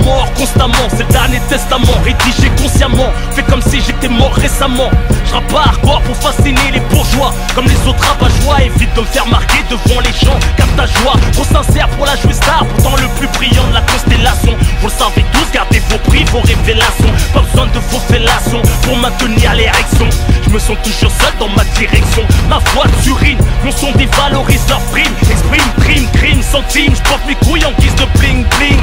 mort constamment. C'est le dernier testament rédigé consciemment. Fais comme si j'étais mort récemment. Je rappe pas hardcore pour fasciner les bourgeois. Comme les autres rabat-joie, évite de me faire marquer devant les gens. Capte ta joie, trop sincère pour la jouer star. Pourtant le plus brillant de la constellation. Vous le savez tous, gardez vos prix, vos révélations. Pas besoin de vos fellations pour maintenir l'érection. Je me sens toujours seul dans ma direction. Ma voix t'urine, mon son dévalorise leur prime. Exprime, crime, crime, centime. Je porte mes couilles en guise de bling bling.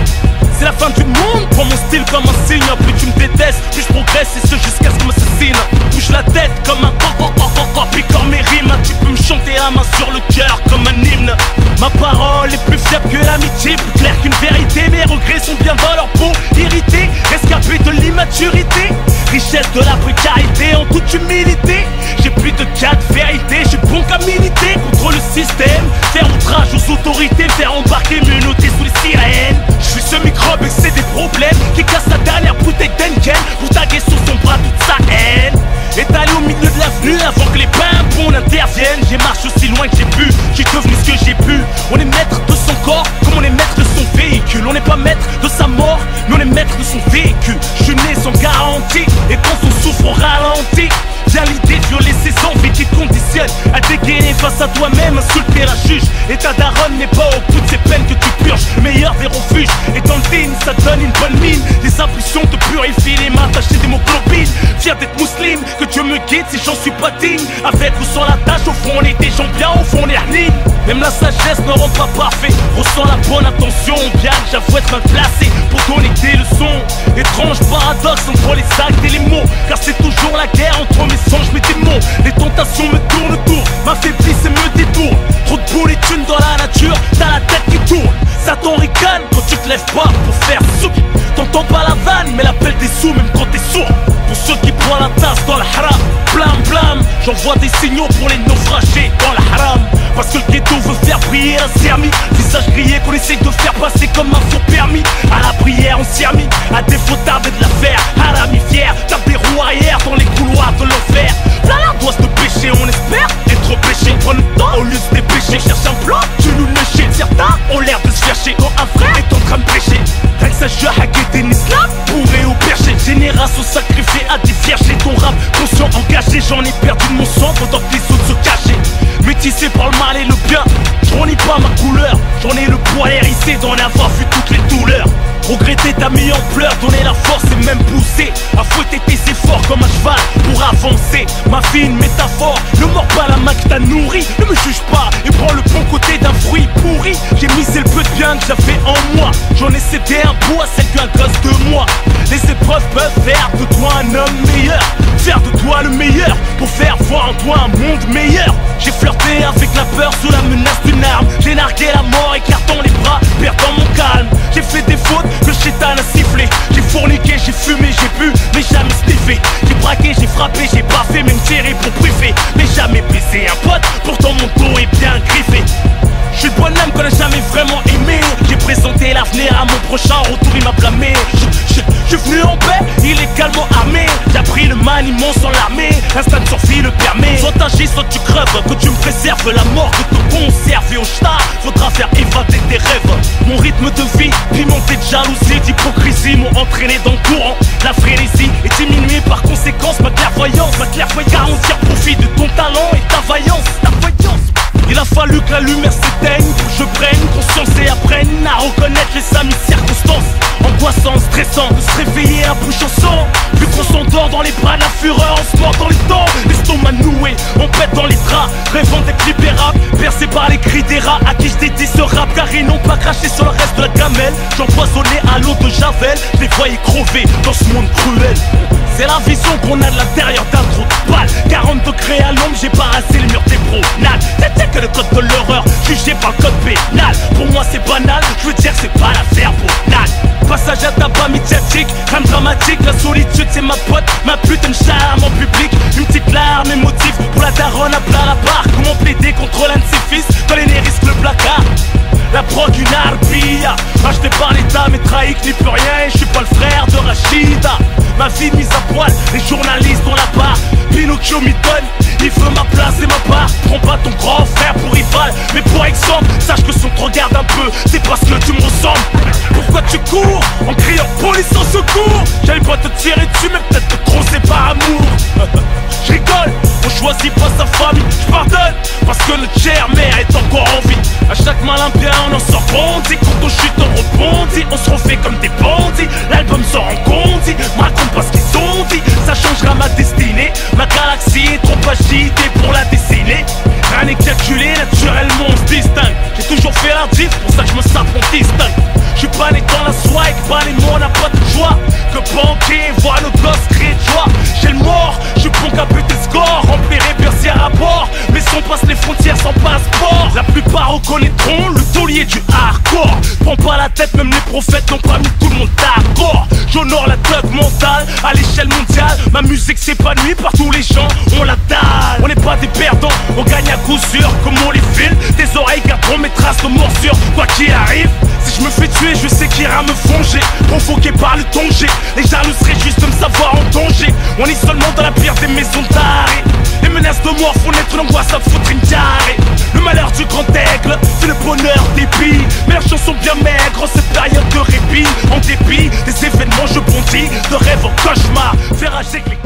C'est la fin du monde, prends mon style comme un signe. Plus tu me détestes, plus je progresse et ce jusqu'à ce que m'assassine. Bouge la tête comme un picore mes rimes. Tu peux me chanter à main sur le cœur comme un hymne. Ma parole est plus fiable que l'amitié, plus claire qu'une vérité. Mes regrets sont bien dans leur peau, irrités, rescapés de l'immaturité. Richesse de la précarité en toute humilité. J'ai plus de cas de vérité, j'ai bon qu'à militer contre le système. Faire outrage aux autorités, faire embarquer, me noter sous les sirènes. Je suis ce microbe et c'est des problèmes qui casse la dernière bouteille d'Henken pour taguer sur son bras toute sa haine. Étalé au milieu de l'avenue avant que les pimpons n'interviennent. J'ai marché aussi loin que j'ai pu, j'ai devenu ce que j'ai pu. On est maître de son corps comme on est maître de son véhicule. On n'est pas maître de sa mort, mais on est maître de son véhicule. Je suis né sans garantie et quand on souffre on ralentit. Viens l'idée de violer ses envies qui te conditionnent à dégainer face à toi-même, insulter la juge. Et ta daronne n'est pas au bout de ces peines que tu purges. Meilleur des refuges, et dans le digne, ça donne une bonne mine. Les impulsions te purifient les mains, tachées d'hémoglobine. Fier d'être musulman, que Dieu me guide si j'en suis pas digne. Avec ou sans la tâche, au fond on est des gens bien, au fond on est hernie. Même la sagesse ne rend pas parfait. Ressens la bonne intention, bien que j'avoue être mal placé pour donner des leçons. Étrange paradoxe entre les actes et les mots, car c'est toujours la guerre entre mes songes, mes démons. Les tentations me tournent autour, m'affaiblissent et me détournent. Trop de boules et thunes dans la nature, t'as la tête qui tourne. Satan ricane quand tu te lèves pas pour faire sous. T'entends pas la vanne, mais l'appel des sous même quand t'es sourd. Pour ceux qui prennent la tasse dans le haram, blam blam, j'envoie des signaux pour les naufragés dans le haram. Parce que le ghetto veut faire briller un sermi. Visage grillé qu'on essaye de faire passer comme un faux permis. À la prière on s'y a mis, à défaut tarder de la faire. Harami fier, tape des roues arrière dans les couloirs de l'enfer. Là doit se pécher, on espère être péché. Prends le temps au lieu de se dépêcher. Cherche un plan, tu nous le jettes. Certains ont l'air de se faire chier quand un frère est en train de prêcher. Rien que ça joue à guetter un islam, bourré au perché. Génération sacrifiée à des vierges. Ton rap conscient engagé, j'en ai perdu de mon sang pendant que les autres se cachaient. Métissé par le mal et le bien, j'en ai pas ma couleur. J'en ai le poil hérissé d'en avoir vu toutes les douleurs. Regretter t'as mis en pleurs, donner la force et même pousser à fouetter tes efforts comme un cheval pour avancer. Ma vie une métaphore, ne mords pas la main que t'as nourri. Ne me juge pas et prends le bon côté d'un fruit pourri. J'ai misé le peu de bien que j'avais en moi. J'en ai cédé un bout à celle qu'un gosse de moi. Les épreuves peuvent faire de toi un homme meilleur, faire de toi le meilleur pour faire voir en toi un monde meilleur. J'ai flirté avec la peur sous la menace d'une arme. J'ai nargué la mort écartant les bras, perdant mon calme. J'ai fait des fautes que le chétan a sifflé. J'ai fourniqué, j'ai fumé, j'ai bu, mais jamais sniffé. J'ai braqué, j'ai frappé, j'ai pas fait, même tiré pour briefer. Mais jamais baisé un pote, pourtant mon dos est bien griffé. Je suis le bonhomme qu'on a jamais vraiment aimé. J'ai présenté l'avenir à mon prochain, retour il m'a blâmé. Je suis venu en paix, illégalement armé. J'ai appris le maniement sans l'armée, instinct de survie le permet. Soit t'agis, soit tu creves, que tu me préserves la mort, que te conserve. Et au star, faudra faire évader tes rêves. Mon rythme de vie, pimenté de jalousie, d'hypocrisie, m'ont entraîné dans le courant. La frénésie est diminuée par conséquence, ma clairvoyance garantir profit de ton talent et ta vaillance. Il a fallu que la lumière s'éteigne pour que je prenne conscience et apprenne à reconnaître les amis circonstances. Angoissant, stressant, de se réveiller à bouche en sang. Plus qu'on s'endort dans les bras de la fureur, on se mord dans les dents. L'estomac noué, on pète dans les draps, rêvant d'être libérable, percé par les cris des rats à qui je dédie ce rap. Car ils n'ont pas craché sur le reste de la gamelle. J'empoisonnais à l'eau de Javel, je les voyais crever dans ce monde cruel. C'est la vision qu'on a de l'intérieur d'un trou de balle. 40 degrés à l'ombre, j'ai parassé le mur des bronades. C'était que le code de l'horreur, jugé par le code pénal. Pour moi c'est banal, je veux dire que c'est pas l'affaire banale. Passage à tabac médiatique, rame dramatique. La solitude c'est ma pote, ma putain de charme en public. Une petite larme émotive pour la daronne à plat la barre. Comment plaider contre l'un de ses fils quand l'aîné risque le placard. La progue une arbilla, acheté par l'état mais trahi que n'y peut rien. Et je suis pas le frère de Rachida. Ma vie mise à poil, les journalistes ont la barre. Pinocchio m'y donne, il veut ma place et ma part. Prends pas ton grand frère pour rival, mais pour exemple, sache que si on te regarde un peu, c'est parce que tu me ressembles. Pourquoi tu cours en criant tirer dessus, mais peut-être te creuser par amour. Je rigole, on choisit pas sa famille. Je pardonne, parce que notre chère mère est encore en vie. À chaque malin bien, on en sort grandi. Quand on chute, on rebondit. On se refait comme des bandits. L'album sort en condi. Me raconte pas ce qu'ils ont dit. Ça changera ma destinée. Ma galaxie est trop agitée pour la dessiner. Rien n'est calculé, naturellement on se distingue. J'ai toujours fait la diff, pour ça que je me sape, on distingue. Je suis pas né dans la swag, pas les mots, on n'a pas de joie. Que banquier, voir nos gosses crier de joie. J'ai le mort, je suis bon qu'à buter score. Remplir et bercière à bord. Mais si on passe les frontières sans passeport, la plupart reconnaîtront le taulier du hardcore. Prends pas la tête, même les prophètes n'ont pas mis tout le monde d'accord. J'honore la thug mentale à l'échelle mondiale. Ma musique s'épanouit par tous les gens, on la dalle. On n'est pas des perdants, on gagne à coup sûr. Comme on les file, tes oreilles garderont mes traces de morsure. Quoi qu'il arrive, si je me fais tuer, je sais qu'il ira me fonger. Provoqué par le danger, les jaloux seraient juste de me savoir en danger. On est seulement dans la pire des maisons d'arrêt. Les menaces de mort font naître l'angoisse à foutre une diarrhée. Le malheur du grand aigle, c'est le bonheur des billes. Mais leurs chansons bien maigres, cette période de répit. En dépit des événements, je bondis de rêve en cauchemar. Faire agir que les